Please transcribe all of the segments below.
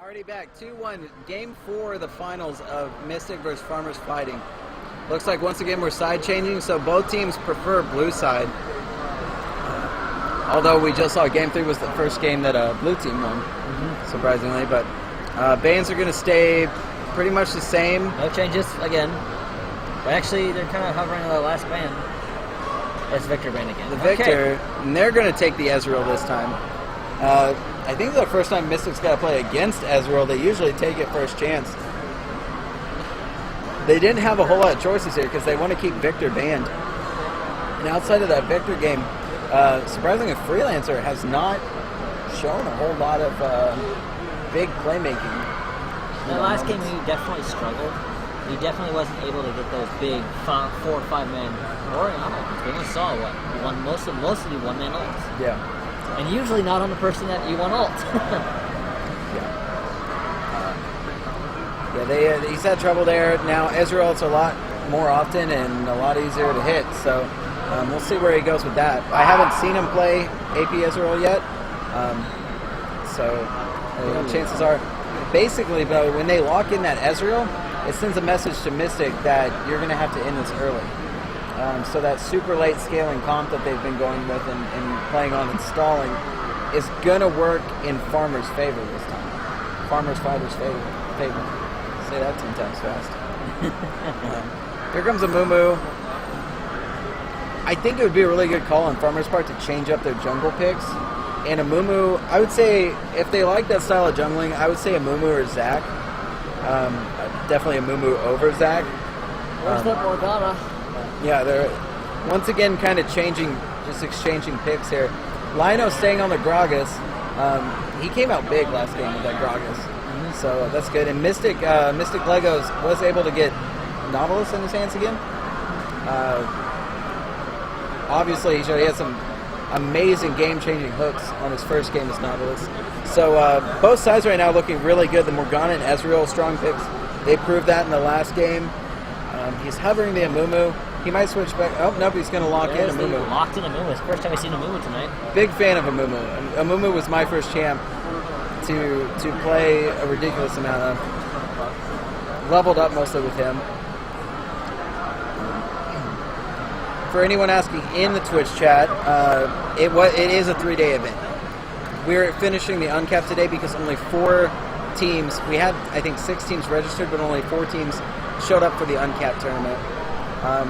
Already back, 2-1, Game 4 of the finals of Mystik versus Farmers Fighting. Looks like once again we're side changing, so both teams prefer blue side. Although we just saw Game 3 was the first game that blue team won, surprisingly. But bans are going to stay pretty much the same. No changes again. But actually, they're kind of hovering on the last ban. It's Victor ban again. The Victor, and they're going to take the Ezreal this time. I think the first time Mystik's got to play against Ezreal, they usually take it first chance. They didn't have a whole lot of choices here because they want to keep Victor banned. And outside of that Victor game, surprisingly, Freelancer has not shown a whole lot of big playmaking. The last game, he definitely struggled. He definitely wasn't able to get those big 4 or 5 man Orion ults. We only saw mostly 1 man ults. Yeah. And usually not on the person that you want ult. He's had trouble there. Now Ezreal it's a lot more often and a lot easier to hit. So we'll see where he goes with that. I haven't seen him play AP Ezreal yet. Chances are, basically, though, when they lock in that Ezreal, it sends a message to Mystik that you're going to have to end this early. So that super late scaling comp that they've been going with and playing on installing is going to work in Farmer's favor this time. Farmer's Fighter's favor. Say that 10 times fast. Here comes a Mumu. I think it would be a really good call on Farmer's part to change up their jungle picks. And a Mumu, I would say, if they like that style of jungling, I would say a Mumu or Zac. Definitely a Mumu over Zac. Where's that Morgana? Yeah, they're once again kind of exchanging picks here. Lino staying on the Gragas. He came out big last game with that Gragas. So that's good. And Mystik Legos was able to get Nautilus in his hands again. Obviously, he had some amazing game-changing hooks on his first game as Nautilus. So both sides right now looking really good. The Morgana and Ezreal strong picks. They proved that in the last game. He's hovering the Amumu. He might switch back. Oh, nope, he's going to lock in Amumu. Locked in Amumu. It's the first time I've seen Amumu tonight. Big fan of Amumu. Amumu was my first champ to play a ridiculous amount of. Leveled up mostly with him. For anyone asking in the Twitch chat, it is a 3-day event. We're finishing the Uncapped today because only 4 teams, we had I think 6 teams registered, but only 4 teams showed up for the Uncapped tournament.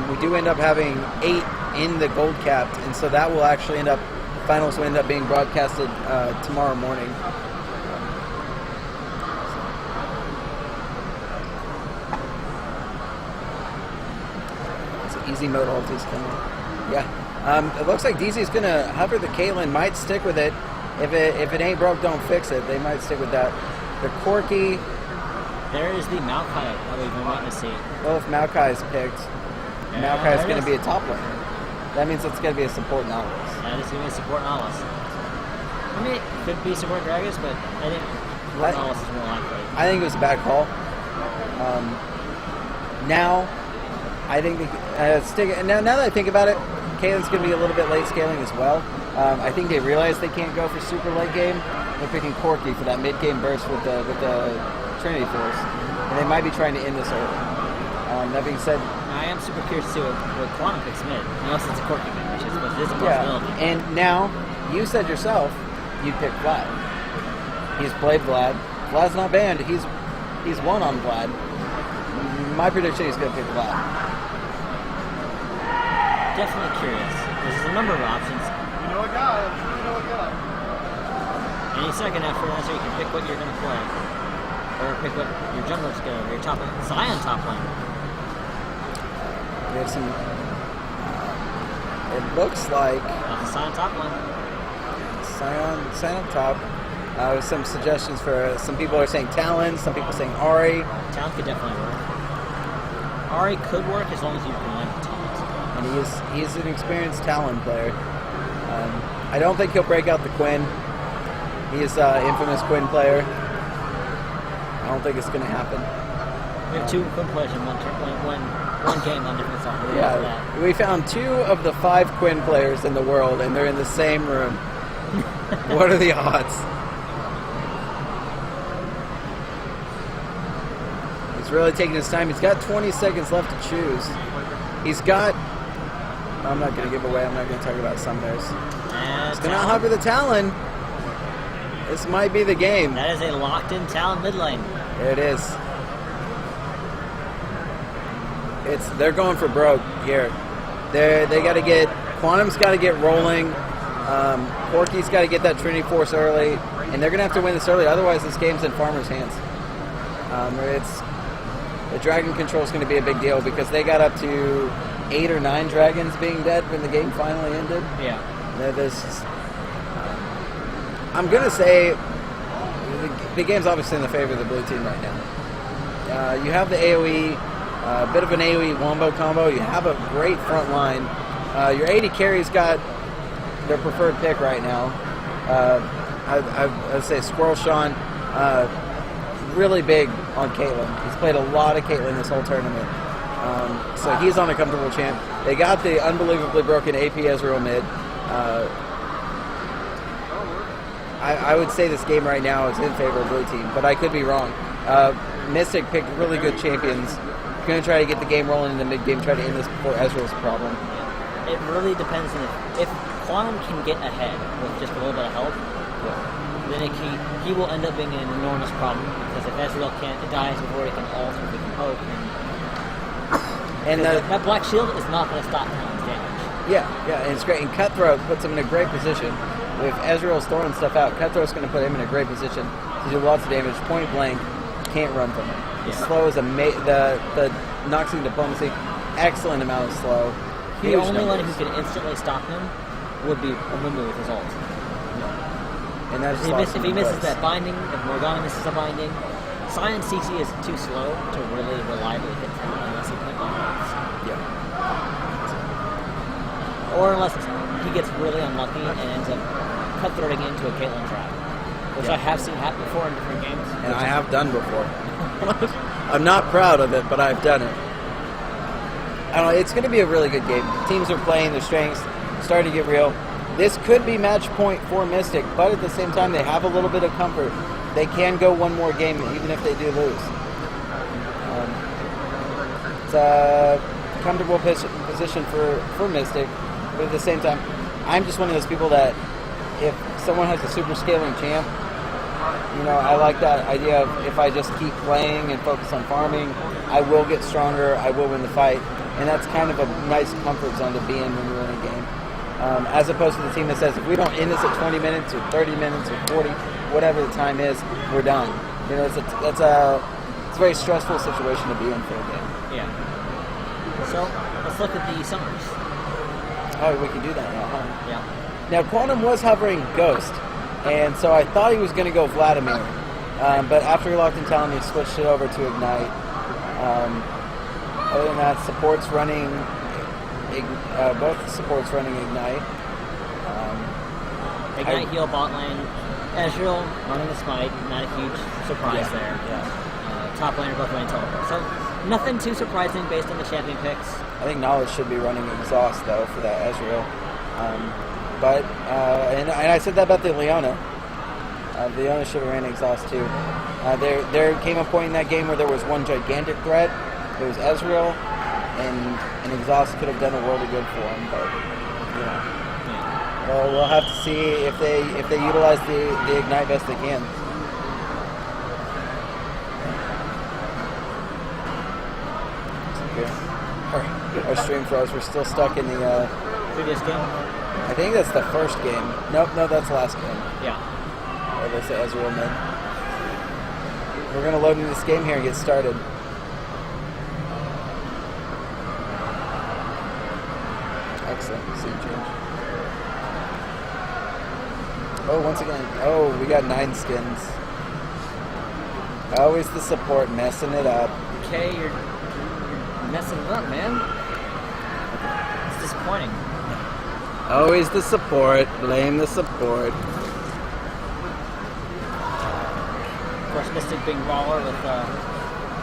We do end up having 8 in the Gold Capped, and so that will actually finals will end up being broadcasted tomorrow morning. It's an easy mode ulti's coming. Yeah. It looks like DZ's going to hover the Caitlyn, might stick with it. If it ain't broke, don't fix it. They might stick with that. The Corki. There is the Maokai that we've been waiting to see. Well, if Maokai is picked, Maokai is going to be a top laner. That means it's going to be a support Nautilus. That is going to be a support Nautilus. I mean, it could be support Gragas, but I think Nautilus is more likely. I think it was a bad call. Now, I think now that I think about it, Caitlyn's going to be a little bit late scaling as well. I think they realize they can't go for super late game. They're picking Corki for that mid game burst with the Trinity Force, and they might be trying to end this early. That being said, I am super curious to see what Quantum picks mid, unless it's a Corki pick, which is a possibility. And now, you said yourself, you'd pick Vlad. He's played Vlad. Vlad's not banned. He's won on Vlad. My prediction is going to pick Vlad. Definitely curious. There's a number of options. You know a guy. Any second after that, so you can pick what you're going to play. Or pick what your jungler's going to, your top lane. Zion top lane. We have some. It looks like. Zion top lane. Zion up top. With some suggestions for some people are saying Talon, some people saying Ahri. Talon could definitely work. Ahri could work as long as you can land Talon. And he is an experienced Talon player. I don't think he'll break out the Quinn. He is an infamous Quinn player. I don't think it's going to happen. We have 2 Quinn players in one game on different sides. Yeah, we found 2 of the 5 Quinn players in the world, and they're in the same room. What are the odds? really taking his time. He's got 20 seconds left to choose. He's got... I'm not going to give away. I'm not going to talk about Summoners. He's going to hover the Talon. This might be the game. That is a locked-in Talon mid lane. There it is. They're going for broke here. They got to get... Quantum's got to get rolling. Porky's got to get that Trinity Force early. And they're going to have to win this early. Otherwise, this game's in Farmer's hands. The dragon control is going to be a big deal because they got up to 8 or 9 dragons being dead when the game finally ended. Yeah. I'm going to say the game's obviously in the favor of the blue team right now. You have the AoE, a bit of an AoE wombo combo. You have a great front line. Your AD carry's got their preferred pick right now. I'd say Squirrel Sean, really big on Caitlyn. He's played a lot of Caitlyn this whole tournament. So he's on a comfortable champ. They got the unbelievably broken AP Ezreal mid. I would say this game right now is in favor of blue team, but I could be wrong. Mystik picked really good champions. Going to try to get the game rolling in the mid game, try to end this before Ezreal's a problem. It really depends on if Quantum can get ahead with just a little bit of help, then he will end up being an enormous problem because if Ezreal dies before he can ult or he can poke, and that Black Shield is not going to stop Talon's damage. Yeah, and it's great. And Cutthroat puts him in a great position. If Ezreal's throwing stuff out, Cutthroat's going to put him in a great position to do lots of damage. Point blank, can't run from him. The slow is the Noxing diplomacy, excellent amount of slow. The only one who can instantly stop him would be Amumu with his ult. And that's if he misses that binding, if Morgana misses a binding, Science CC is too slow to really reliably hit him unless he plays on ults. Yeah. Or unless he gets really unlucky and ends up cutthroating into a Caitlyn trap, which I have seen happen before in different games. And I have done before. I'm not proud of it, but I've done it. I don't know, it's going to be a really good game. Teams are playing their strengths, starting to get real. This could be match point for Mystik, but at the same time, they have a little bit of comfort. They can go one more game, even if they do lose. It's a comfortable position for Mystik, but at the same time, I'm just one of those people that if someone has a super scaling champ, I like that idea of if I just keep playing and focus on farming, I will get stronger, I will win the fight. And that's kind of a nice comfort zone to be in when you're in a game. As opposed to the team that says, if we don't end this at 20 minutes or 30 minutes or 40, whatever the time is, we're done. It's a very stressful situation to be in for a game. Yeah. So, let's look at the summers. Oh, we can do that now, huh? Yeah. Now, Quantum was hovering Ghost, and so I thought he was going to go Vladimir. But after he locked in Talon, he switched it over to Ignite. Other than that, support's running, both supports running Ignite. Ignite heal bot lane. Ezreal running the smite, not a huge surprise there. Yeah. Top laner both running teleport. So nothing too surprising based on the champion picks. I think Knowledge should be running Exhaust though for that Ezreal. And I said that about the Leona. Leona should have ran Exhaust too. There came a point in that game where there was one gigantic threat. It was Ezreal, and Exhaust could have done a world of good for him, but well, we'll have to see if they utilize the Ignite best they can. Okay. Our stream froze. We're still stuck in the previous game. I think that's the first game. No, that's the last game. Yeah. Or they say Ezreal mid. We're gonna load into this game here and get started. Excellent. Scene change. Oh, once again. Oh, we got 9 skins. Always the support messing it up. Okay, you're messing it up, man. It's disappointing. Always the support. Blame the support. Of course, Mystik being baller with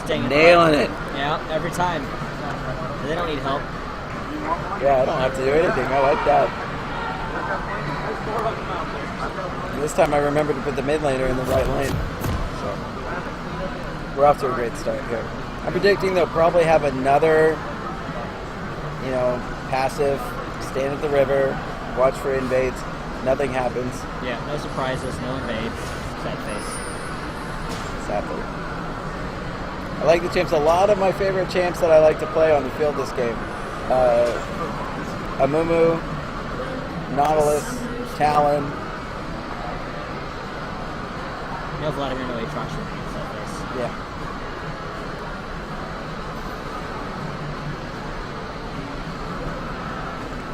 staying in nailing it. Yeah, every time. They don't need help. Yeah, I don't have to do anything. I like that. And this time I remembered to put the mid laner in the right lane. So we're off to a great start here. I'm predicting they'll probably have another, passive, stand at the river, watch for invades. Nothing happens. Yeah, no surprises, no invades. Sad face. Sadly. I like the champs. A lot of my favorite champs that I like to play on the field this game. Amumu, Nautilus, Talon. No Vladimir, no Aatrox. Sad face. Yeah.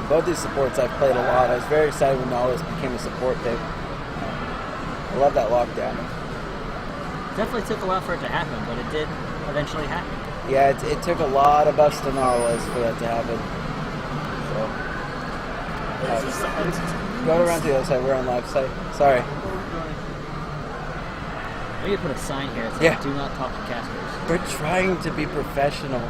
Both these supports I've played a lot. I was very excited when Nautilus became a support pick. I love that lockdown. Definitely took a while for it to happen, but it did eventually happen. Yeah, it took a lot of buffs to Nautilus for that to happen. So, go around to the other side. We're on live site. Sorry. Maybe put a sign here that says, Yeah. do not talk to casters. We're trying to be professional.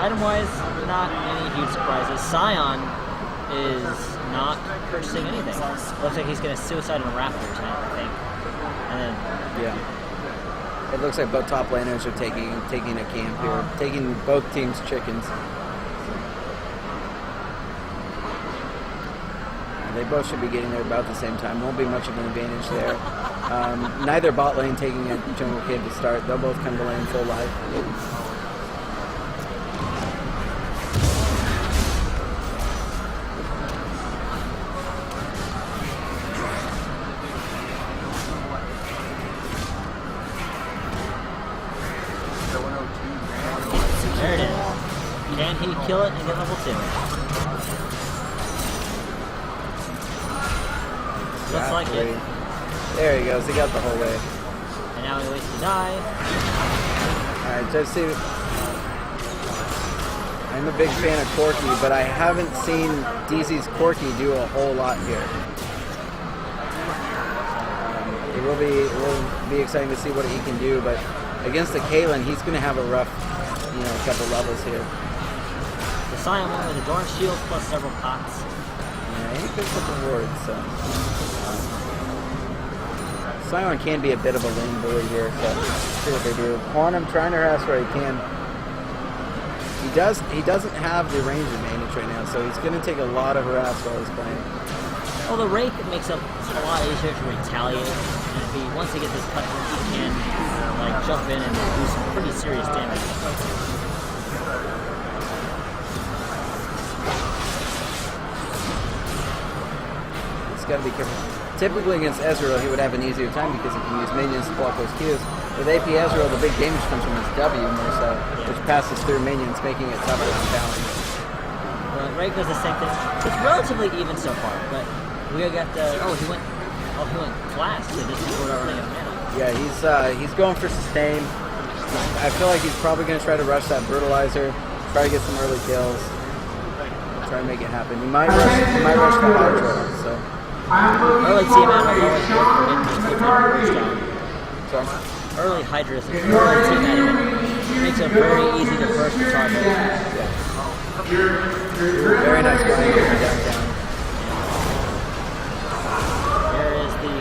Item-wise, not any huge surprises. Scion is not purchasing anything. Looks like he's going to suicide in Raptors now, I think. And then, Yeah. It looks like both top laners are taking a camp here, taking both teams' chickens. They both should be getting there about the same time. Won't be much of an advantage there. Neither bot lane taking a jungle cave to start. They'll both come to lane full life. there it is. Can he kill it and get level 2? Looks like it. There he goes. He got the whole way. And now he waits to die. Alright, just see. I'm a big fan of Corky, but I haven't seen DZ's Corky do a whole lot here. It will be exciting to see what he can do, but against the Kaylin, he's going to have a rough, couple levels here. The Scion won with Adorned Shield plus several pots. Yeah, he picks up the ward, so. Scion can be a bit of a lane bully here, so see what they do. Quantum trying to harass where he can. He doesn't have the range advantage right now, so he's going to take a lot of harass while he's playing. Well, the Rake makes it a lot easier to retaliate. And if once he gets his cut, he can jump in and do some pretty serious damage. He's got to be careful. Typically against Ezreal, he would have an easier time because he can use minions to block those Qs. With AP Ezreal, the big damage comes from his W more so, which passes through minions, making it tougher on balance. Rake does the same thing. It's relatively even so far, but we got he went flash to just before running out of mana. Yeah, he's going for sustain. I feel like he's probably going to try to rush that brutalizer, try to get some early kills, try to make it happen. He might rush the Hydra. So early team out is always good for him to keep down. sorry. Early Hydras and early team out makes it very easy to burst the target. Yeah. Very nice going downtown. There is the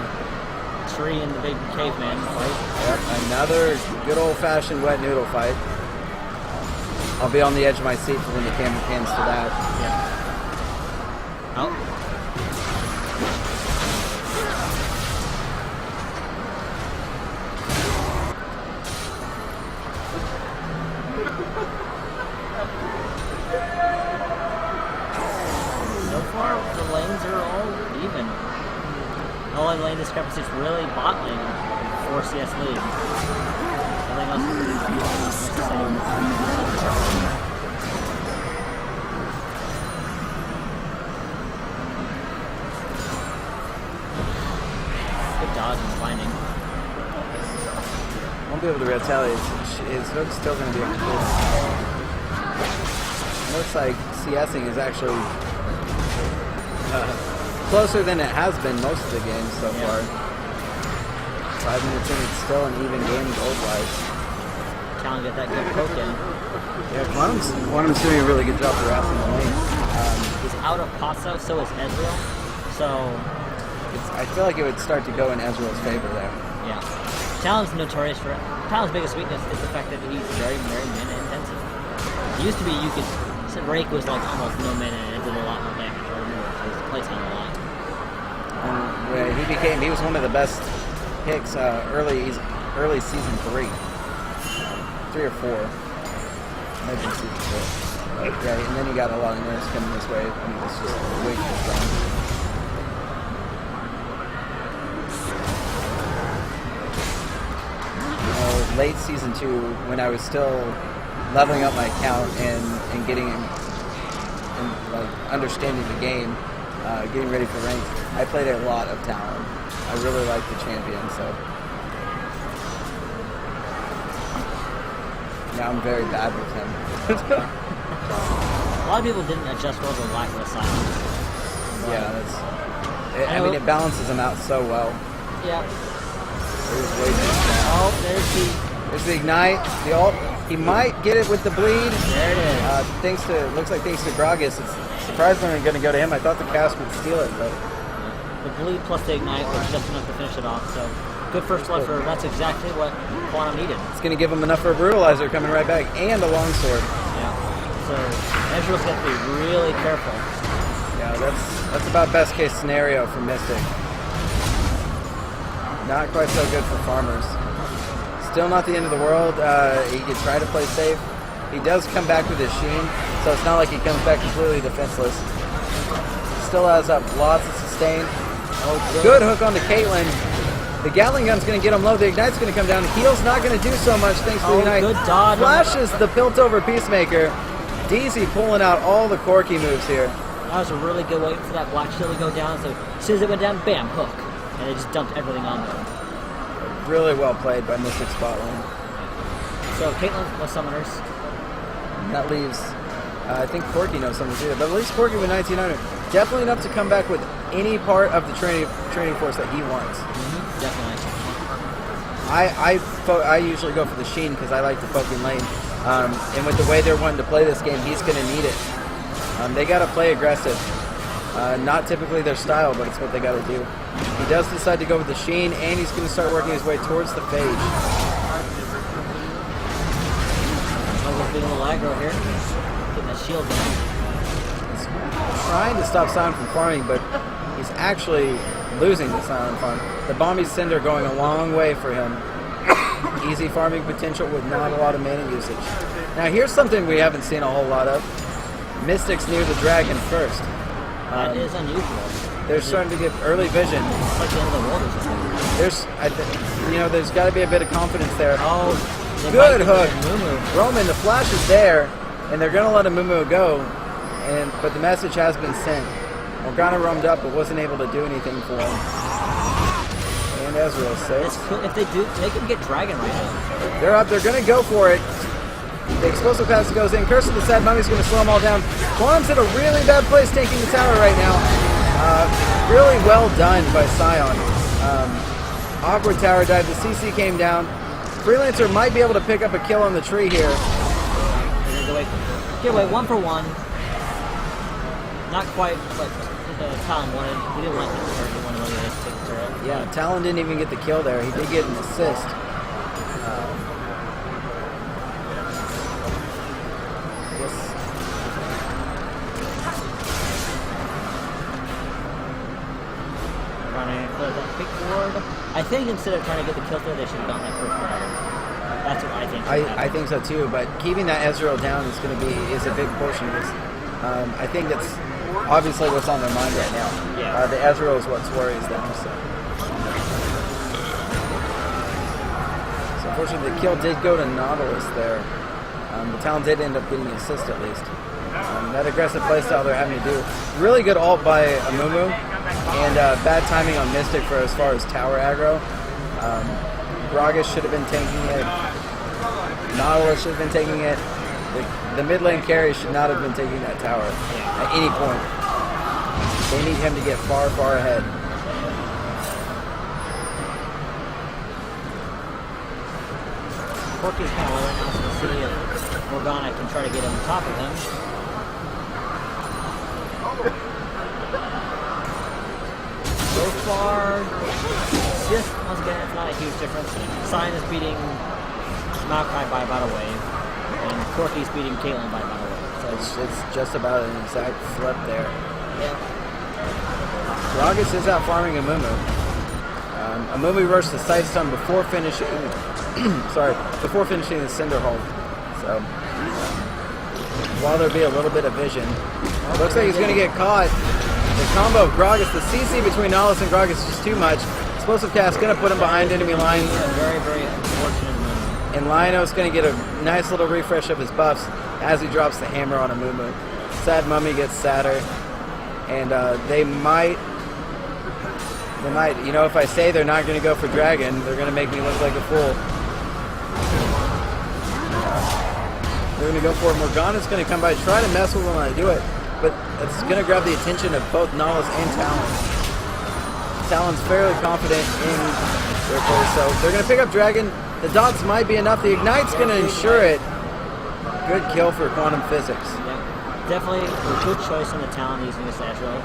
tree and the big caveman fight. Yep, another good old-fashioned wet noodle fight. I'll be on the edge of my seat for when the camera pans to that. Yeah. Oh. So far, the lanes are all even. The only lane discrepancy is really bot lane, 4 CS lead. Everything else is the same. Good dodge and binding. Won't be able to retaliate. His hook's still going to be complete. Looks like CSing is actually closer than it has been most of the games so far. 5 minutes in, it's still an even game gold-wise. Talon get that good poke in. Yeah, Quantum's doing a really good job harassing the lane. He's out of pots though, so is Ezreal. So I feel like it would start to go in Ezreal's favor there. yeah. Talon's notorious for it. Talon's biggest weakness is the fact that he's very, very mana intensive. It used to be you could Rake was like almost no mana and it did a lot more damage or more. So his playtime a lot. He was one of the best picks early season 3. 3 or 4. Maybe season 4. Yeah, and then he got a lot of nerfs coming this way, and he was just way too strong. Late season 2, when I was still leveling up my account and getting and like understanding the game, getting ready for ranked, I played a lot of Talon. I really liked the champion, so now I'm very bad with him. A lot of people didn't adjust well to the lack of a silence. Yeah, I mean, it balances him out so well. Yeah. Oh, there's the ignite, the ult. He might get it with the bleed. There it is. Looks like thanks to Gragas, it's surprisingly going to go to him. I thought the cast would steal it, but the bleed plus the ignite was just enough to finish it off. So good first blood for that's exactly what Quantum needed. It's going to give him enough for a brutalizer coming right back and a longsword. Yeah. So Ezreal's got to be really careful. Yeah, that's about best case scenario for Mystik. Not quite so good for farmers. Still not the end of the world. He could try to play safe. He does come back with his Sheen, so it's not like he comes back completely defenseless. Still has up lots of sustain. Oh, good hook onto Caitlyn. The Gatling gun's going to get him low. The Ignite's going to come down. Heal's not going to do so much thanks to the Ignite. Good dodge. Flashes the Piltover Peacemaker. DZ pulling out all the quirky moves here. That was a really good wait for that Black Shield to go down. So as soon as it went down, bam, hook. And they just dumped everything on them. Really well played by Mystik spot lane. So Caitlyn with summoners. That leaves, I think Corky knows something too, but at least Corky with 1900. Definitely enough to come back with any part of the training force that he wants. Mm-hmm. Definitely. I usually go for the Sheen because I like the poking lane. And with the way they're wanting to play this game, he's going to need it. They got to play aggressive. Not typically their style, but it's what they got to do. He does decide to go with the Sheen, and he's going to start working his way towards the Phage. Being a little aggro here. Getting that shield down. He's trying to stop Silent from farming, but he's actually losing the Silent farm. The Bomby Cinder going a long way for him. Easy farming potential with not a lot of mana usage. Now here's something we haven't seen a whole lot of. Mystik's near the dragon first. That is unusual. They're starting to get early vision. It's like the end of the world or something. There's got to be a bit of confidence there. Oh, good hook. Roman, the flash is there, and they're going to let a Mumu go. But the message has been sent. Morgana roamed up, but wasn't able to do anything for him. And Ezreal saves. If they do, they can get Dragon right now. They're up. They're going to go for it. The explosive pass goes in. Curse of the Sad Mummy's going to slow them all down. Quantum's in a really bad place taking the tower right now. Really well done by Sion. Awkward tower dive. The CC came down. Freelancer might be able to pick up a kill on the tree here. Get away 1 for 1. Not quite what Talon wanted. He didn't want to take the turret. He wanted to take the turret. Yeah, Talon didn't even get the kill there. He did get an assist. I think instead of trying to get the kill through, they should have gotten that first one. That's what I think. I think so too, but keeping that Ezreal down is a big portion of this. I think that's obviously what's on their mind right now. Yeah. The Ezreal is what worries them. So unfortunately, the kill did go to Nautilus there. The Talon did end up getting an assist at least. That aggressive playstyle they're having to do. Really good ult by Amumu, and bad timing on Mystik for as far as tower aggro. Gragas should have been taking it. Nautilus should have been taking it. The mid lane carry should not have been taking that tower at any point. They need him to get far, far ahead. Corky's kind of low right now, so we'll see Morgana can try to get on top of him. So far, just once again, it's not a huge difference. Cyan is beating Maokai by about a wave, and Corky's beating Caitlyn by about a wave. So It's just about an exact flip there. yeah. Gragas is out farming Amumu. Amumu rushed the Sight Stun before finishing before finishing the Cinder Hold. So while there be a little bit of vision, looks like he's going to get caught. The combo of Gragas, the CC between Nautilus and Gragas is just too much. Explosive cast going to put him behind enemy lines. Very, very unfortunate move. And Liono's going to get a nice little refresh of his buffs as he drops the hammer on Amumu. Sad Mummy gets sadder. And they might, you know, if I say they're not going to go for Dragon, they're going to make me look like a fool. They're going to go for it. Morgana's going to come by, try to mess with him when I do it. But it's going to grab the attention of both Nautilus and Talon. Talon's fairly confident in their play, so they're going to pick up Dragon. The dots might be enough. The Ignite's going to ensure it. Good kill for Quantum Physics. Yeah, definitely a good choice on the Talon using this Ezreal.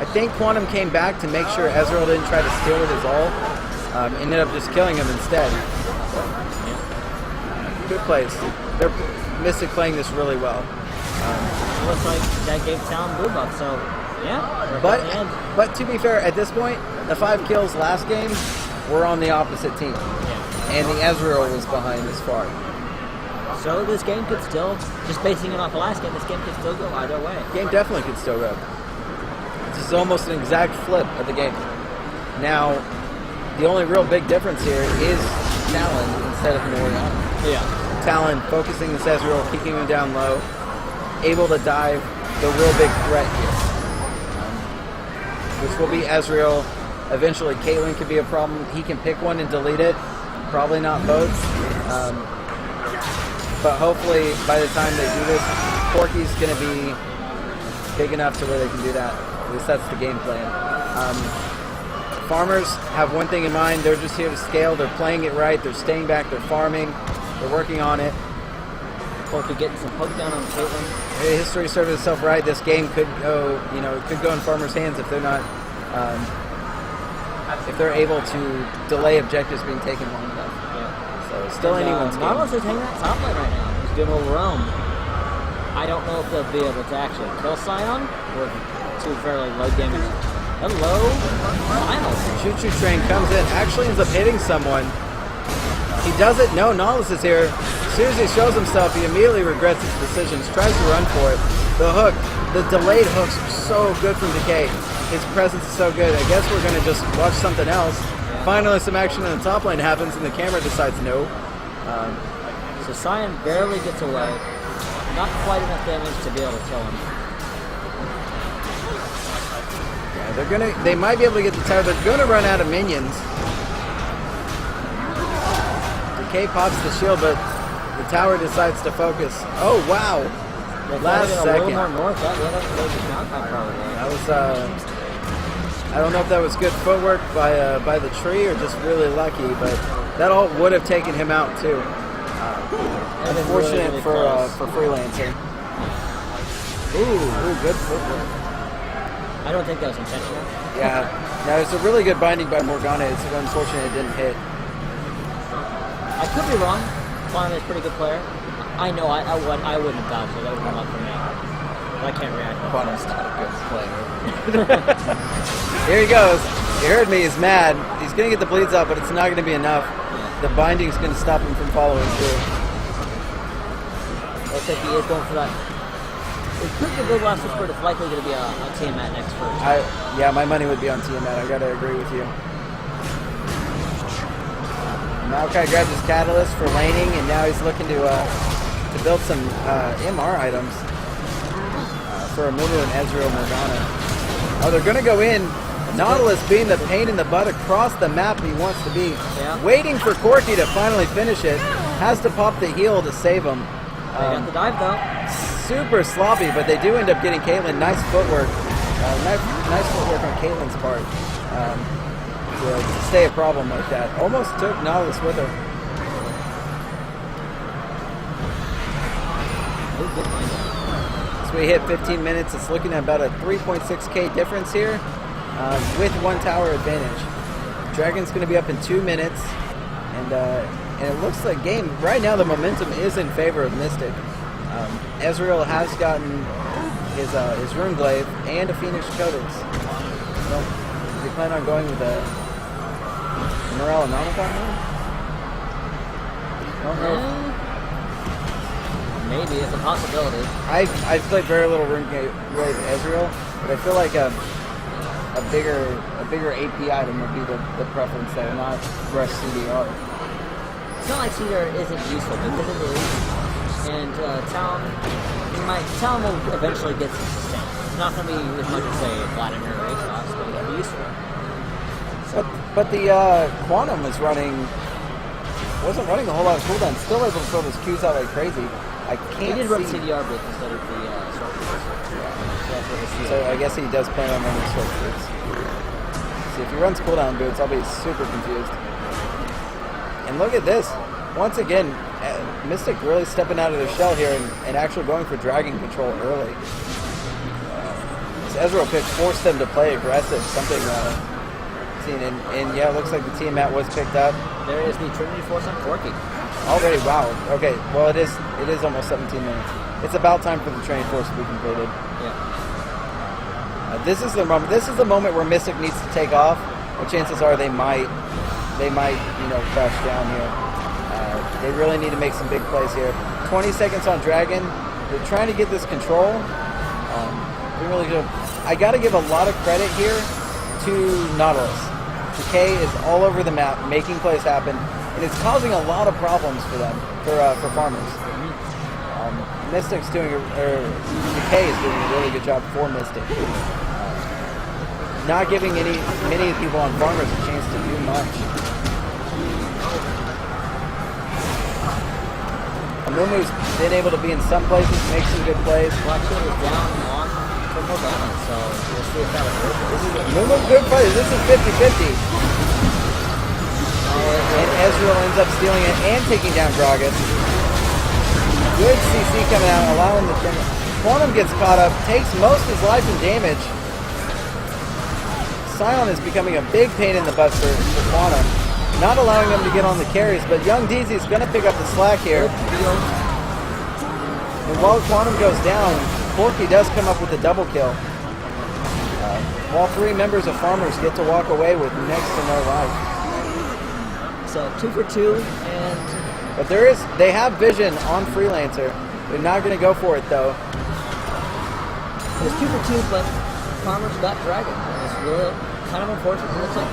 I think Quantum came back to make sure Ezreal didn't try to steal with his ult. Ended up just killing him instead. Yeah. Good plays. They're Mystik playing this really well. Looks like that gave Talon blue buff, so yeah. But to be fair, at this point, the 5 kills last game were on the opposite team. Yeah. And the Ezreal was behind as far. So this game could still, just basing it off the last game, this game could still go either way. Game definitely could still go. This is almost an exact flip of the game. Now, the only real big difference here is Talon instead of Morgana. Yeah. Talon focusing this Ezreal, keeping him down low, able to dive, the real big threat here. Which will be Ezreal. Eventually Caitlyn could be a problem. He can pick one and delete it. Probably not both. But hopefully by the time they do this, Corky's going to be big enough to where they can do that. At least that's the game plan. Farmers have one thing in mind. They're just here to scale. They're playing it right. They're staying back. They're farming. They're working on it. Corky getting some poke down on Caitlyn. History served itself right. This game could go, it could go in Farmers' hands if they're not, if they're able to delay objectives being taken long enough. Yeah. So it's still anyone's game. Nautilus is hanging that top lane right now. He's doing a little roam. I don't know if they'll be able to actually kill Sion with 2 fairly low damage. Hello, finals. Choo Choo Train comes in, actually ends up hitting someone. He doesn't know Nautilus is here. As soon as he shows himself, he immediately regrets his decisions, tries to run for it. The hook, the delayed hooks are so good from Decay. His presence is so good. I guess we're going to just watch something else. Yeah. Finally, some action in the top lane happens, and the camera decides no. So Sion barely gets away. Not quite enough damage to be able to kill him. Yeah, they might be able to get the tower. They're going to run out of minions. Decay pops the shield, but the tower decides to focus. Oh, wow. Last second. A little more north, that was, I don't know if that was good footwork by the tree or just really lucky, but that ult would have taken him out too. Unfortunate really for Freelancer. Ooh, good footwork. I don't think that was intentional. Yeah, no, it's a really good binding by Morgana. It's unfortunate it didn't hit. I could be wrong. Quantum is a pretty good player. I know I wouldn't have dodged it. That would have been luck for me. But I can't react. Quantum's not a good player. Here he goes. You heard me. He's mad. He's going to get the bleeds out, but it's not going to be enough. The binding's going to stop him from following through. Looks like he is going for that. It could be a good last switch, but it's likely going to be a Tiamat next first. Yeah, my money would be on Tiamat. I got to agree with you. Maokai grabbed his catalyst for laning, and now he's looking to build some MR items for Amumu and Ezreal Morgana. Oh, they're going to go in. Nautilus being the pain in the butt across the map he wants to be. Yeah. Waiting for Corky to finally finish it. Has to pop the heal to save him. They got the dive, though. Super sloppy, but they do end up getting Caitlyn. Nice footwork. Nice footwork on Caitlyn's part. To stay a problem like that. Almost took Nautilus with her. Oh, good find. So we hit 15 minutes. It's looking at about a 3.6k difference here with 1 tower advantage. Dragon's going to be up in 2 minutes, and it looks like game right now the momentum is in favor of Mystik. Ezreal has gotten his Rune Glaive and a Phoenix Codex. So they plan on going with a Morale Anomicon now? I don't know. Maybe it's a possibility. I've played very little Rune Glaive Ezreal, but I feel like a bigger AP item would be the preference there, not rush CDR. It's not like CDR isn't useful, because it is. And Talon will eventually get some sustain. It's not going to be as much as, say, Vladimir or Atos, but it'll be useful. So, but the Quantum wasn't running a whole lot of cooldown. Still able to throw those Qs out like crazy. I can't he did run see. CDR boots instead of the short boots. So I guess he does plan on running short boots. See, if he runs cooldown boots, I'll be super confused. And look at this. Once again, Mystik really stepping out of their shell here and actually going for dragon control early. This Ezreal pick forced them to play aggressive, something seen. And yeah, it looks like the team mat was picked up. There is the Trinity Force on Corki. Already, wow. Okay, well it is almost 17 minutes. It's about time for the Trinity Force to be completed. Yeah. This is the moment. This is the moment where Mystik needs to take off. And chances are they might crash down here. They really need to make some big plays here. 20 seconds on Dragon. They're trying to get this control. I got to give a lot of credit here to Nautilus. Decay is all over the map, making plays happen, and it's causing a lot of problems for them, for farmers. Mystik's doing, Decay is doing a really good job for Mystik. Not giving many people on farmers a chance to do much. Amumu's been able to be in some places, make some good plays. Black Shield is down on triple damage, so we'll see if that works. Amumu, good play. This is 50-50. And Ezreal ends up stealing it and taking down Gragas. Good CC coming out, allowing the Quantum gets caught up, takes most of his life in damage. Sion is becoming a big pain in the butt for Quantum. Not allowing them to get on the carries, but Young DZ is going to pick up the slack here. And while Quantum goes down, Corki does come up with a double kill. All 3 members of Farmers get to walk away with next to no life. So 2 for 2, and but they have vision on Freelancer. They're not going to go for it though. It's 2 for 2, but Farmers got Dragon. It's really kind of unfortunate. It looks like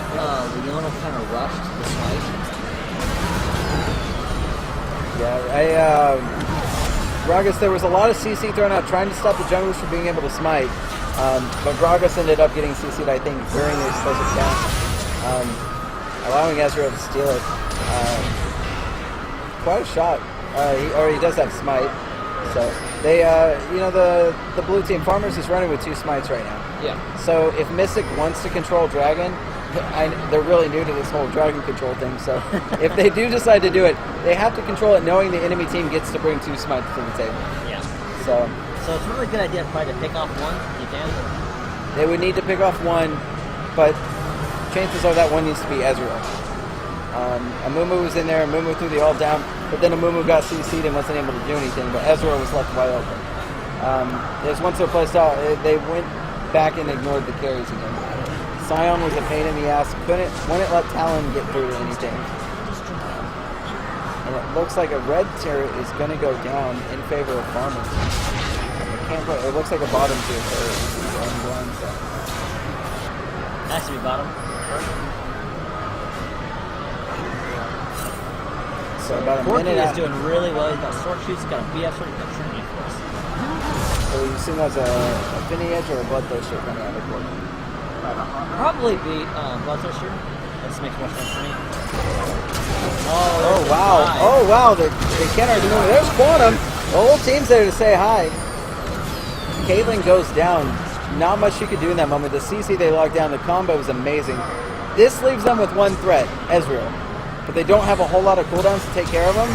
Leona kind of rushed the smite. Yeah, Gragas, there was a lot of CC thrown out trying to stop the junglers from being able to smite. But Gragas ended up getting CC'd, I think, during the explosive count, allowing Ezreal to steal it. Quite a shot. He does have smite. So they, the blue team Farmers is running with 2 smites right now. Yeah. So if Mystik wants to control Dragon, they're really new to this whole Dragon control thing. So if they do decide to do it, they have to control it knowing the enemy team gets to bring 2 smites to the table. Yeah. So it's a really good idea probably to pick off one. You can. They would need to pick off one, but chances are that one needs to be Ezreal. Amumu was in there. Amumu threw the ult down, but then Amumu got CC'd and wasn't able to do anything. But Ezreal was left wide open. There's once they placed out, they went back and ignored the carries again. Sion was a pain in the ass. Wouldn't let Talon get through to anything. And it looks like a red turret is going to go down in favor of Farmers. It looks like a bottom tier turret. Has to be bottom. So about a Corki minute is doing really well. He's got sword shoots, he's got a BF sword, he's got Trinity Force. So you assume that's a Finny Edge or a Bloodthirster coming out of Corki? Probably be Bloodthirster. This makes more sense to me. Oh wow! Oh wow! They can't argue. There's Quantum. The whole team's there to say hi. Caitlyn goes down. Not much she could do in that moment. The CC they locked down. The combo was amazing. This leaves them with one threat, Ezreal. But they don't have a whole lot of cooldowns to take care of them.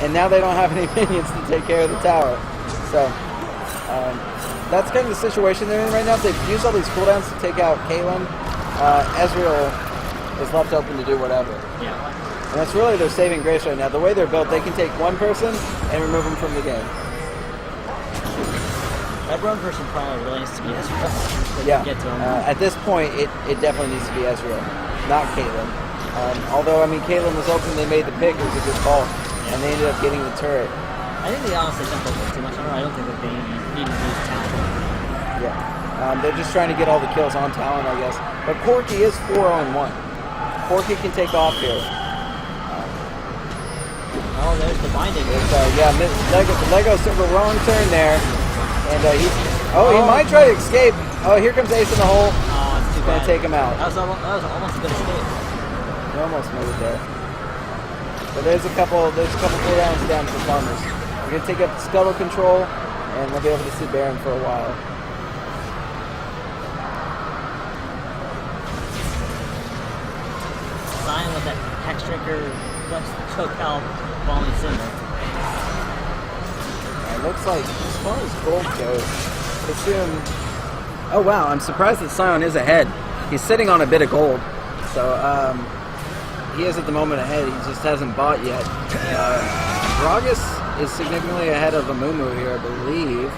and now they don't have any minions to take care of the tower. So that's kind of the situation they're in right now. They've used all these cooldowns to take out Caitlyn. Ezreal is left open to do whatever. Yeah. And that's really their saving grace right now. The way they're built, they can take one person and remove them from the game. That one person probably really needs to be Ezreal. Yeah. Get to him. At this point, it definitely needs to be Ezreal, not Caitlyn. Although, I mean, Caitlyn was open, they made the pick, it was a good call, and they ended up getting the turret. I think they honestly jumped over too much on her. I don't think that they need to use talent. Yeah. They're just trying to get all the kills on Talon, I guess. But Corki is 4-on-1. Corki can take off here. Oh, there's the binding. Lego took a wrong turn there. And he might try to escape. Oh, here comes Ace in the hole. Oh, it's too He's going bad. to take him out. That was almost a good escape. He almost made it there. But there's a couple cooldowns down for farmers. We're going to take up scuttle control, and they'll be able to see Baron for a while. Sign with that hex drinker took out Volley Cinder. It looks like, as far as gold goes, assume... Oh wow, I'm surprised that Sion is ahead. He's sitting on a bit of gold. So, he is at the moment ahead. He just hasn't bought yet. Gragas is significantly ahead of Amumu here, I believe.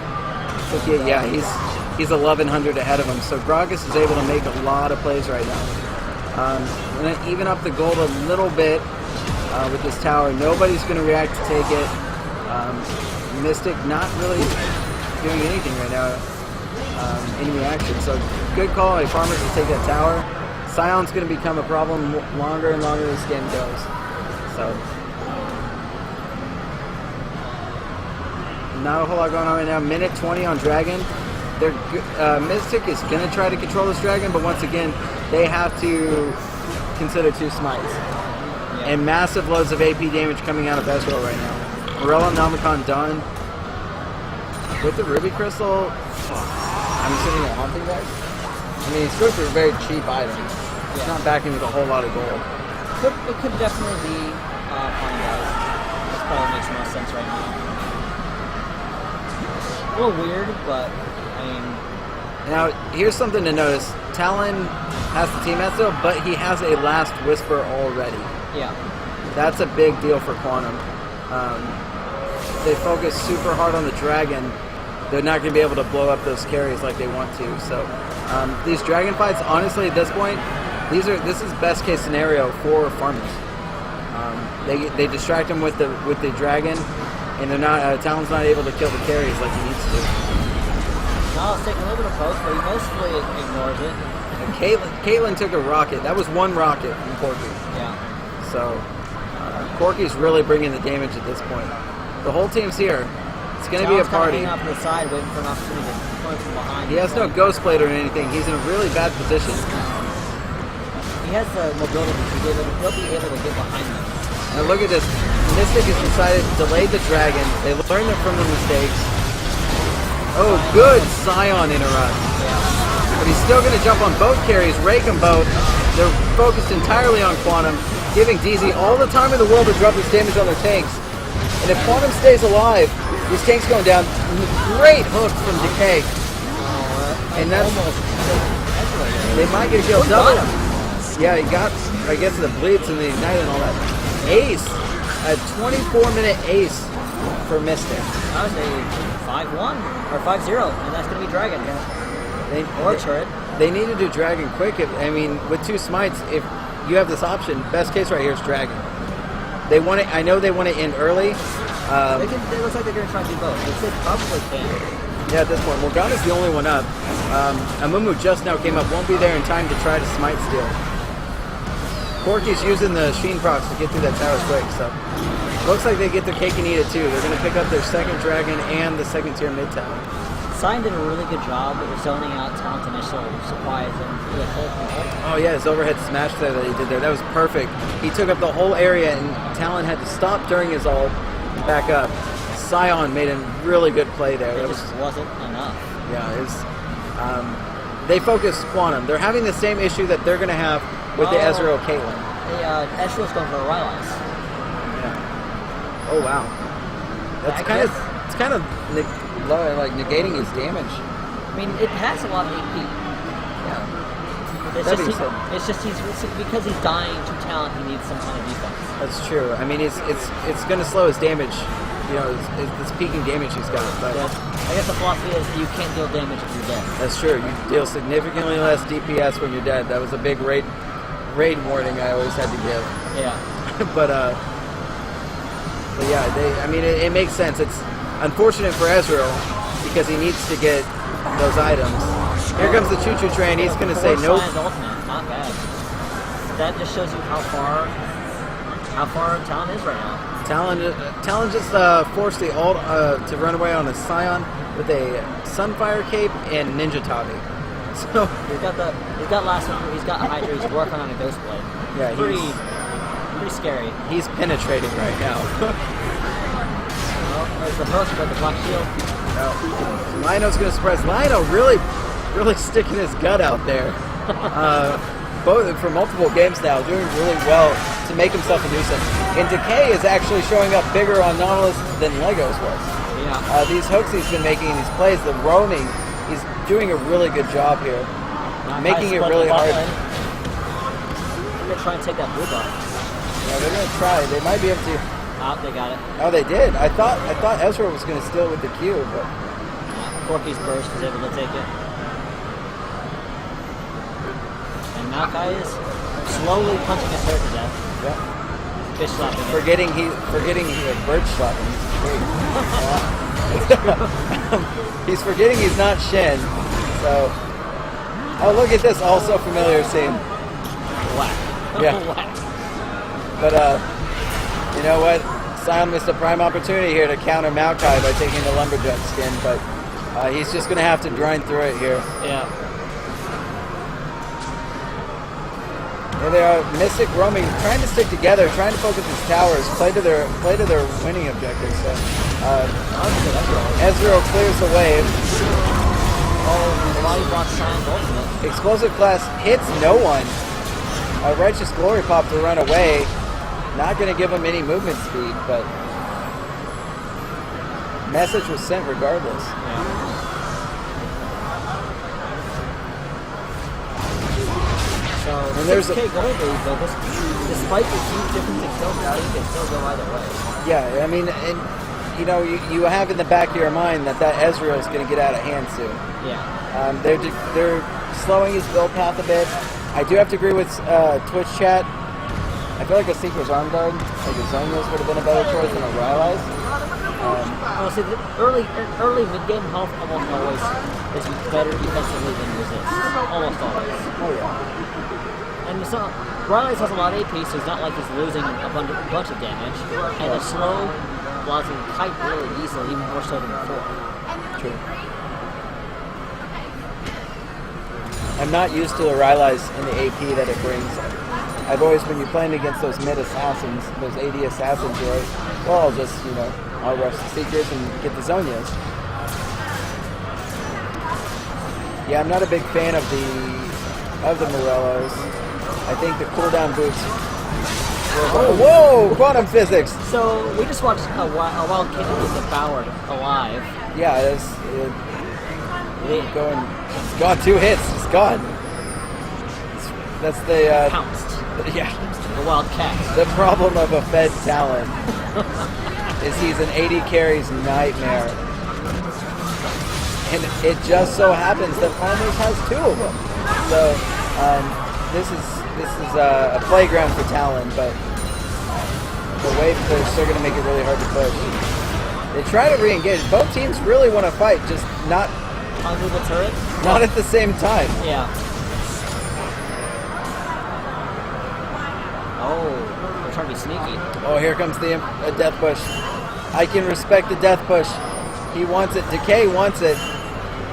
So, yeah, he's 1,100 ahead of him. So Gragas is able to make a lot of plays right now. Going to even up the gold a little bit with this tower. Nobody's going to react to take it. Mystik not really doing anything right now in reaction. So good call by farmers to take that tower. Sion's going to become a problem longer and longer this game goes. So not a whole lot going on right now. Minute 20 on Dragon. Mystik is going to try to control this Dragon, but once again, they have to consider 2 smites. Yeah. And massive loads of AP damage coming out of Ezreal right now. Morella and Nomicon done. With the Ruby Crystal, I'm sitting at Haunting Deck. I mean, it's good for a very cheap item. It's not backing with a whole lot of gold. It could definitely be Haunting Deck. This probably makes the most sense right now. A little weird, but I mean... Now, here's something to notice. Talon has the team still, but he has a Last Whisper already. Yeah. That's a big deal for Quantum. They focus super hard on the Dragon. They're not going to be able to blow up those carries like they want to. So these Dragon fights, honestly, at this point, this is best case scenario for farmers. They distract them with the Dragon, and they're not Talon's not able to kill the carries like he needs to. No, it's taking a little bit of poke, but he mostly ignores it. And Caitlyn took a rocket. That was one rocket from Corki. Yeah. So Corki's really bringing the damage at this point. The whole team's here. It's going to be a party. Off to the side, waiting for an opportunity to punch from behind. He has no ghost blade or anything. He's in a really bad position. He has the mobility to be able to get behind them. Now look at this. Mystik has decided to delay the Dragon. They learned from the mistakes. Oh, good Sion interrupt. Yeah. But he's still going to jump on both carries, rake them both. They're focused entirely on Quantum, giving DZ all the time in the world to drop this damage on their tanks. And if Quantum stays alive, these tanks going down. Great hook from Decay. And that's almost. They might get a kill. Double. Yeah, he got, I guess, the bleeds and the ignite and all that. Ace. A 24-minute ace for Mystik. I would say 5-1 or 5-0, and that's going to be Dragon. Turret. They need to do Dragon quick. I mean, with 2 smites, if you have this option, best case right here is Dragon. They want it. I know they want to end early. It looks like they're going to try to do both. They probably can. Yeah, at this point. Morgana's the only one up. Amumu just now came up. Won't be there in time to try to smite steal. Corki's using the Sheen procs to get through that tower quick. So looks like they get their cake and eat it too. They're going to pick up their 2nd Dragon and the 2nd tier mid tower. Sign did a really good job of zoning out Talon's initial supplies and the whole thing. Oh yeah, his overhead smash there that he did there. That was perfect. He took up the whole area and Talon had to stop during his ult and back up. Sion made a really good play there. It just wasn't enough. Yeah, it was, they focus Quantum. They're having the same issue that they're going to have with the Ezreal Caitlyn. Ezreal's going for a Rylance. Yeah. Oh wow. That's I kind of guess- it's kind of like negating his damage. I mean, it has a lot of AP. Yeah. It's That just, being said, it's just because he's dying to talent, he needs some kind of defense. that's true. I mean, it's going to slow his damage. You know, it's peaking damage he's got. But I guess the philosophy is you can't deal damage if you're dead. that's true. You deal significantly less DPS when you're dead. That was a big raid warning I always had to give. Yeah. but yeah, I mean, it makes sense. It's unfortunate for Ezreal because he needs to get those items. Here comes the choo-choo train. He's going to say nope. Ultimate, not bad. That just shows you how far Talon is right now. Talon just forced the ult to run away on a Scion with a Sunfire Cape and Ninja Tabi. So He's got last one. He's got Hydra. He's working on a Ghost Blade. yeah, Pretty scary. he's penetrating right now. Well, there's the hook, but the Black Shield. Lionel's going to suppress. Lionel really sticking his gut out there. Both for multiple games now, doing really well to make himself a nuisance. And Decay is actually showing up bigger on Nautilus than Legos was. Yeah. These hooks he's been making, these plays, the roaming, he's doing a really good job here. Making it really hard. They're going to try and take that blue buff. Yeah, they're going to try. They might be able to. Oh, they got it. Oh, they did. I thought Ezra was going to steal with the Q, but Corky's burst is able to take it. And Maokai is slowly punching his hair to death. yeah. Fish slapping it. Forgetting he bird slapping. He's forgetting he's not Shen. So, oh look at this, also familiar scene. Whack. Yeah. Whack. But you know what? Sion missed a prime opportunity here to counter Maokai by taking the lumberjack skin, but he's just gonna have to grind through it here. Yeah. Here they are, Mystik roaming, trying to stick together, trying to focus his towers, play to their winning objectives. So Ezreal clears the wave. Oh, the body block Sion's ultimate. Explosive class hits no one. Righteous Glory Pop to run away. Not going to give him any movement speed, but message was sent regardless. So, And there's 6K gold lead, though, despite the huge difference in kills, I think it can still go either way. Yeah, I mean, and you know, you have in the back of your mind that Ezreal is going to get out of hand soon. Yeah. They're slowing his build path a bit. I do have to agree with Twitch chat. I feel like a Seeker's Arm Guard, like a Zonia's would have been a better choice than a Rylai's. Honestly, the early mid-game health almost always is better defensively than resist. Almost always. Oh yeah. And so, Rylai's has a lot of AP, so it's not like he's losing a bunch of damage. And the slow allows him to kite really easily, even more so than before. True. I'm not used to the Rylai's and the AP that it brings. I've always, when you're playing against those mid assassins, those AD assassins, you're like, well, I'll just, I'll rush the Seekers and get the Zonias. Yeah, I'm not a big fan of the Morellos. I think the cooldown boots. Whoa! Quantum physics! So, we just watched a wild kid get devoured alive. Yeah, it's gone 2 hits. It's gone. That's the Pounced. yeah. The wild cat. The problem of a fed Talon is he's an 80 carries nightmare, and it just so happens that Farmers has 2 of them. So this is a playground for Talon, but the wave push, they're going to make it really hard to push. They try to re-engage. Both teams really want to fight, just not Under the turret? not at the same time. Yeah. Oh, they're trying to be sneaky. Oh, here comes the death push. I can respect the death push. He wants it. Decay wants it,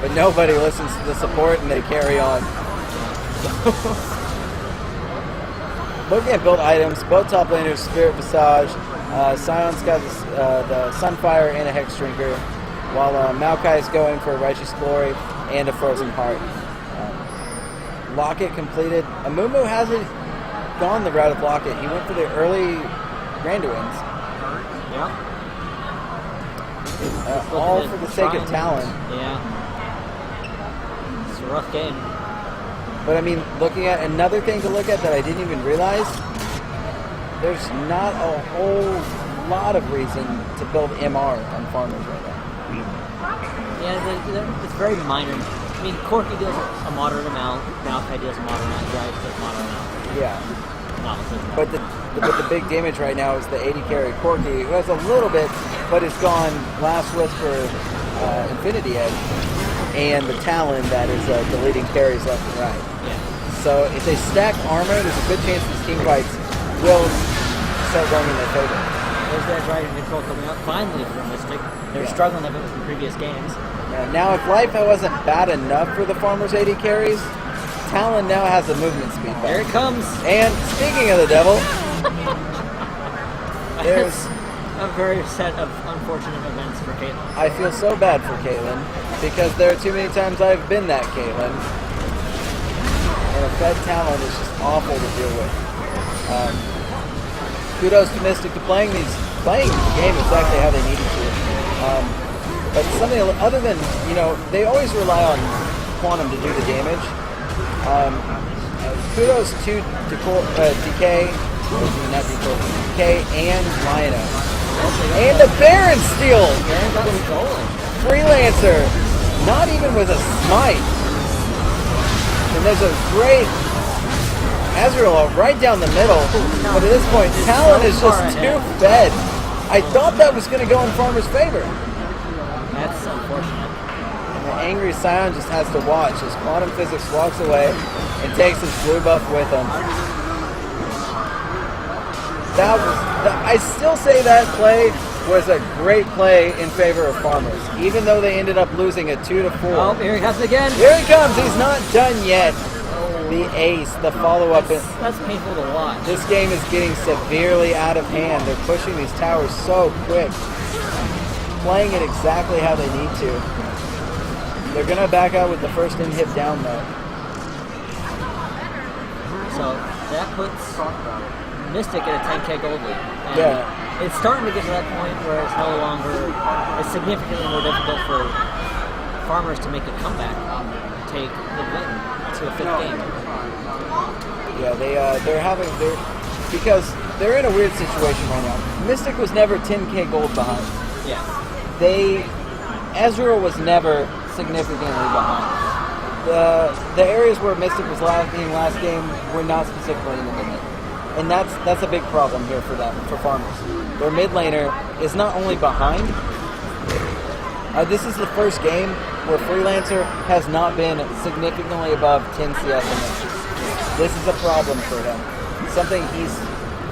but nobody listens to the support, and they carry on. Looking at build items, both top laners, Spirit Visage. Sion's got the Sunfire and a Hex Drinker, while Maokai is going for a Righteous Glory and a Frozen Heart. Locket completed. Amumu hasn't gone the route of Locket. He went for the early Randuins. Yeah. All for the sake of talent. Yeah. It's a rough game. But I mean, looking at another thing to look at that I didn't even realize, there's not a whole lot of reason to build MR on farmers right now. Yeah, it's very minor. I mean, Corky deals a moderate amount, Malachi deals a moderate amount, Drive does a moderate amount. Yeah. But the big damage right now is the 80 carry Corky, who has a little bit, but it's gone Last Whisper, Infinity Edge, and the Talon that is deleting carries left and right. Yeah. So if they stack armor, there's a good chance these team fights will start going in their favor. There's that Drive control coming up finally for Mystik. They're struggling a bit with the previous games. Now, if life wasn't bad enough for the farmers' 80 carries, Talon now has a movement speed back. Here it comes. And speaking of the devil, there's a very set of unfortunate events for Caitlyn. I feel so bad for Caitlyn because there are too many times I've been that Caitlyn. And a fed Talon is just awful to deal with. Kudos to Mystik to playing the game exactly how they needed to. But something other than, they always rely on Quantum to do the damage. Kudos to DK, not DK, and Lino. And the Baron steal! Freelancer, not even with a smite. And there's a great Ezreal right down the middle. But at this point, Talon is just too fed. I thought that was going to go in Farmer's favor. That's unfortunate. And the angry Scion just has to watch as Quantum Physics walks away and takes his blue buff with him. I still say that play was a great play in favor of Farmers, even though they ended up losing a 2-4. Oh, here he comes again. Here he comes. He's not done yet. The ace, the follow-up. That's painful to watch. This game is getting severely out of hand. They're pushing these towers so quick. Playing it exactly how they need to. They're going to back out with the first in-hit down, though. So that puts Mystik at a 10k gold lead. And yeah. It's starting to get to that point where it's no longer, it's significantly more difficult for Farmers to make a comeback, take the win to a 5th game. Yeah, because they're in a weird situation right now. Mystik was never 10k gold behind. Yeah. Ezreal was never significantly behind. The areas where Mystik was last game were not specifically in the mid lane. And that's a big problem here for Farmers. Their mid laner is not only behind, this is the first game where Freelancer has not been significantly above 10 CS in matches. This is a problem for him. Something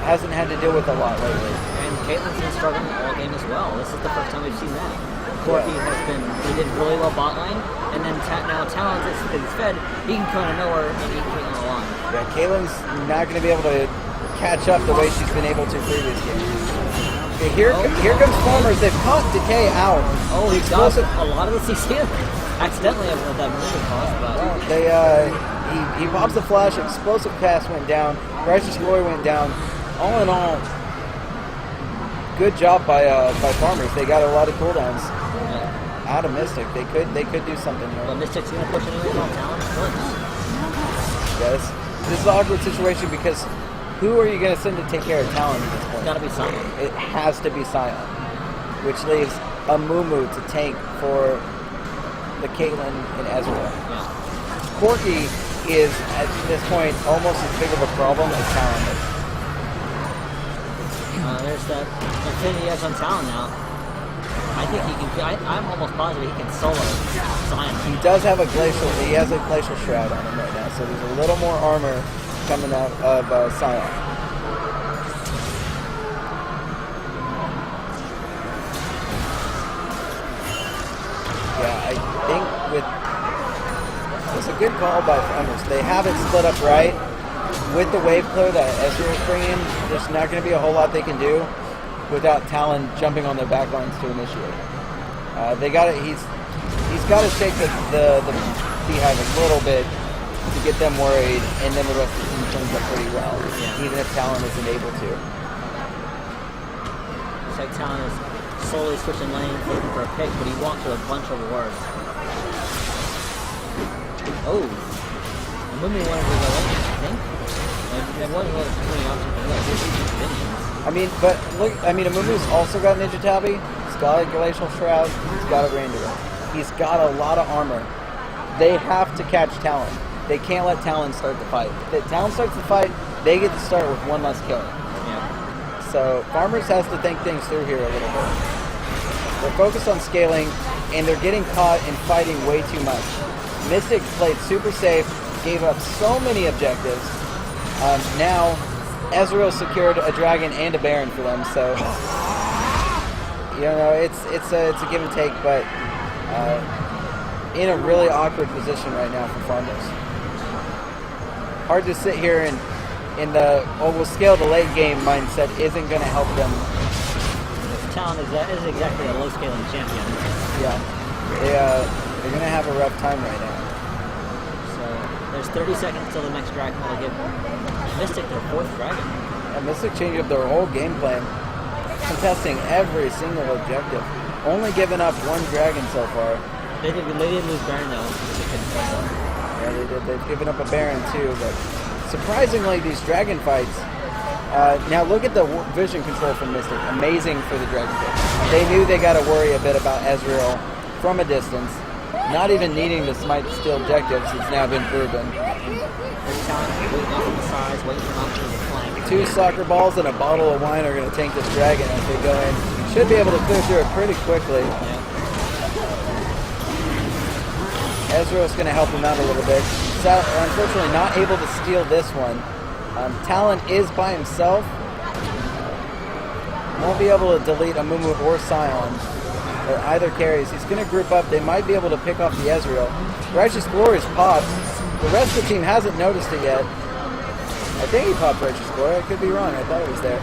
hasn't had to deal with a lot lately. And Caitlyn's been struggling all game as well. This is the first time we've seen that. Corky he did really well bot lane, and then now Talon is fed. He can come out of nowhere and eat Caitlyn alive. Yeah, Caitlyn's not going to be able to catch up the way she's been able to previous games. Okay, here comes Farmers. They've caught Decay out. Oh, he got a lot of the CC accidentally with that move cost, but he pops the flash. Explosive Cast went down. Righteous Glory went down. All in all, good job by Farmers. They got a lot of cooldowns out of Mystik. They could do something here. But Mystik's gonna push anything on Talon. Yes, this is an awkward situation because who are you gonna send to take care of Talon at this point? It's gotta be Scion. It has to be Scion, which leaves a Mumu to tank for the Caitlyn and Ezreal. Yeah. Corky is at this point almost as big of a problem as Talon is. There's that Infinity Edge on Talon now. I think he can. I'm almost positive he can solo Scion. He does have a glacial. He has a glacial shroud on him right now, so there's a little more armor coming out of Scion. Yeah, I think it's a good call by Farmers. They have it split up right. With the wave clear that Ezreal is bringing, there's not going to be a whole lot they can do without Talon jumping on their backlines to initiate. They got it. He's got to shake the beehive a little bit to get them worried, and then the rest of the team turns up pretty well, even if Talon isn't able to. So like Talon is slowly switching lanes, looking for a pick, but he walked with a bunch of wards. Oh. Mumi wanted to go in, I think. And it wasn't really too many options. I mean, but look, I mean, Amumu's also got Ninja Tabi. He's got a Glacial Shroud. He's got a Reindeer. He's got a lot of armor. They have to catch Talon. They can't let Talon start the fight. If Talon starts the fight, they get to start with one less kill. Yeah. So Farmers has to think things through here a little bit. They're focused on scaling, and they're getting caught in fighting way too much. Mystik played super safe, gave up so many objectives. Now, Ezreal secured a dragon and a baron for them, so you know it's a give and take, but in a really awkward position right now for Farmers. Hard to sit here and in the we'll scale the late game mindset isn't going to help them. Talon is exactly a low scaling champion. Yeah, they're going to have a rough time right now. There's 30 seconds till the next dragon. They'll give Mystik their 4th dragon. And Mystik changed up their whole game plan, contesting every single objective. Only giving up 1 dragon so far. They did lose Baron though. Yeah, they did. They've given up a Baron too, but surprisingly, these dragon fights. Now look at the vision control from Mystik. Amazing for the dragon fight. They knew they got to worry a bit about Ezreal from a distance. Not even needing to smite the steal objectives, it's now been proven. Two soccer balls and a bottle of wine are going to tank this dragon as they go in. Should be able to clear through it pretty quickly. Ezreal's going to help him out a little bit. So, unfortunately, not able to steal this one. Talon is by himself. Won't be able to delete Amumu or Sion. Or either carries. He's going to group up. They might be able to pick off the Ezreal. Righteous Glory is popped. The rest of the team hasn't noticed it yet. I think he popped Righteous Glory. I could be wrong. I thought it was there.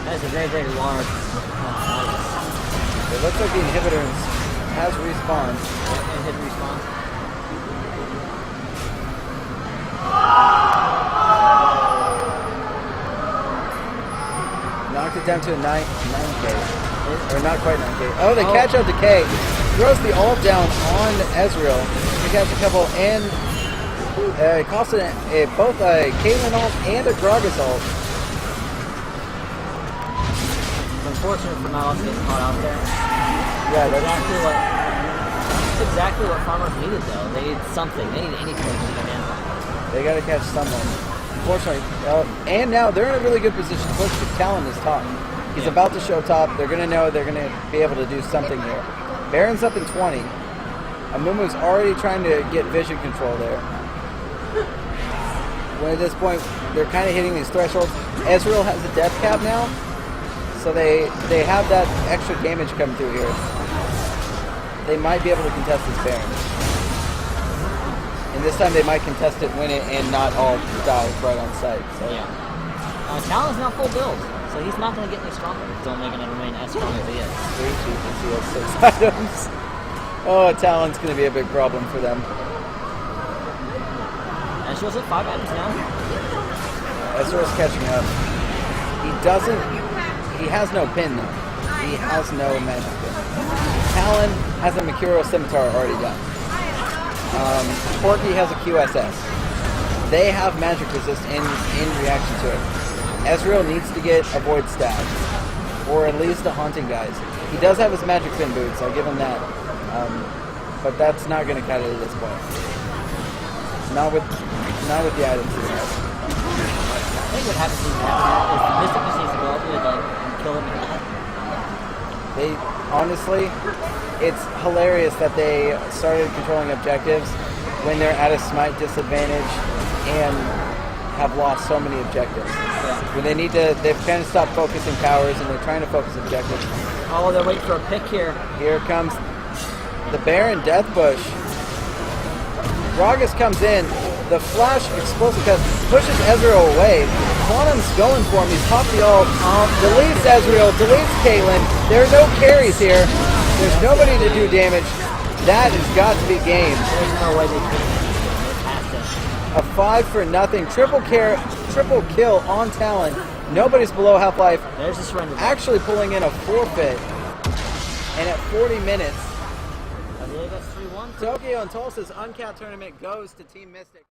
That is a very, very large It looks like the inhibitor has respawned. Inhibitor respawn. Knocked it down to a 9K. Or not quite 9K. Oh, they catch up to K. Throws the ult down on Ezreal. They catch a couple, and it costs both a Caitlyn ult and a Gragas ult. It's unfortunate for Malos getting caught out there. Yeah, that's exactly what Farmers needed, though. They needed something. They needed anything to get in. They got to catch someone. Unfortunately, and now they're in a really good position. Push Talon is top. He's about to show top. They're going to know they're going to be able to do something here. Baron's up in 20. Amumu's already trying to get vision control there. When at this point, they're kind of hitting these thresholds. Ezreal has a death cap now, so they have that extra damage come through here. They might be able to contest this Baron. And this time they might contest it, win it, and not all die right on sight. So. Yeah. Talon's not full build, so he's not going to get any stronger. He's only going to remain as strong as he is. 3 cheapest, he has 6 items. Oh, Talon's going to be a big problem for them. Ezreal's at 5 items now. Ezreal's catching up. He has no pin though. He has no magic pin. Talon has a Mercurial Scimitar already done. Porky has a QSS. They have magic resist in reaction to it. Ezreal needs to get a Void Stab, or at least a Haunting Guise. He does have his magic pin boots, I'll give him that. But that's not going to cut it at this point. Not with the items he has. I think what happens is Mystik just needs to go up and kill him. They honestly, it's hilarious that they started controlling objectives when they're at a smite disadvantage and have lost so many objectives. Yeah. When they've kind of stopped focusing powers and they're trying to focus objectives. Oh, they're waiting for a pick here. Here comes the Baron Death Bush. Gragas comes in. The flash explosive cut pushes Ezreal away. Quantum's going for him. He's popped the ult. Deletes Ezreal. Deletes Caitlyn. There are no carries here. There's nobody to do damage. That has got to be game. There's no way they can. A A 5-0 triple kill on Talon. Nobody's below Half-Life. There's the surrender. Actually pulling in a forfeit. And at 40 minutes, I believe that's 3-1. Tokyo and Tulsa's Uncapped tournament goes to Team Mystik.